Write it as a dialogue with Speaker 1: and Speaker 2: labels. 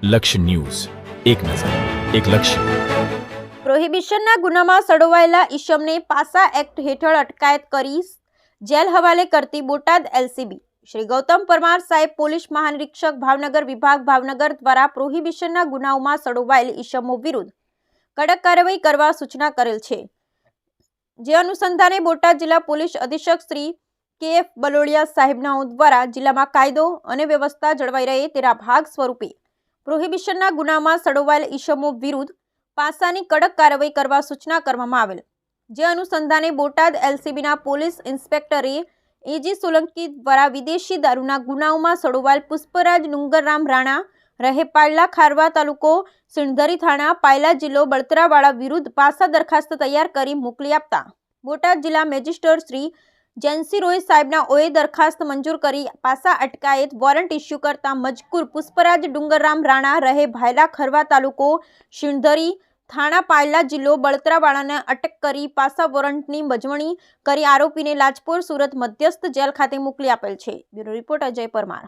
Speaker 1: લક્ષ્ય ન્યૂઝ, એક નજર, એક લક્ષ્ય.
Speaker 2: પ્રોહિબિશનના ગુનામાં સડોવાયેલા ઈસમને પાસા એક્ટ હેઠળ અટકાયત કરી જેલ હવાલે કરતી બોટાદ એલસીબી. શ્રી ગૌતમ પરમાર સાહેબ પોલીસ મહાનિરીક્ષક ભાવનગર વિભાગ ભાવનગર દ્વારા પ્રોહિબિશનના ગુનાઓમાં સડોવાયેલ ઈસમો વિરુદ્ધ કડક કાર્યવાહી કરવા સૂચના કરેલ છે. જે અનુસંધાને બોટાદ જિલ્લા પોલીસ અધિક્ષક શ્રી કે.એફ. બલોડિયા સાહેબનાઓ દ્વારા જિલ્લામાં કાયદો અને વ્યવસ્થા જળવાઈ રહે તેના ભાગ સ્વરૂપે પ્રોહિબિશનના ગુનામાં સડોવાયેલ ઈસમો વિરુદ્ધ પાસાની કડક કાર્યવાહી કરવા સૂચના કરવામાં આવેલ. જે અનુસંધાને બોટાદ એલસીબીના પોલીસ ઇન્સ્પેક્ટરે એજી સોલંકી દ્વારા વિદેશી દારૂના ગુનાઓમાં સડોવાયેલ પુષ્પરાજ ડુંગરરામ રાણા રહે પાયલા ખારવા તાલુકો સિણધરી થાણા પાયલા જિલ્લો બળતરાવાળા વિરુદ્ધ પાસા દરખાસ્ત તૈયાર કરી મોકલી આપતા બોટાદ જિલ્લા મેજિસ્ટ્રેટ શ્રી જેન્સી રોય સાહેબના ઓએ દરખાસ્ત મંજૂર કરી પાસા અટકાયત વોરંટ ઇસ્યુ કરતા મજકૂર પુષ્પરાજ ડુંગરરામ રાણા રહે ભાયલા ખરવા તાલુકો સિણધરી થાણા પાયલા જિલ્લો બળતરાવાળાને અટક કરી પાસા વોરંટની બજવણી કરી આરોપીને લાજપોર સુરત મધ્યસ્થ જેલ ખાતે મોકલી આપેલ છે. Bureau report Ajay Parmar.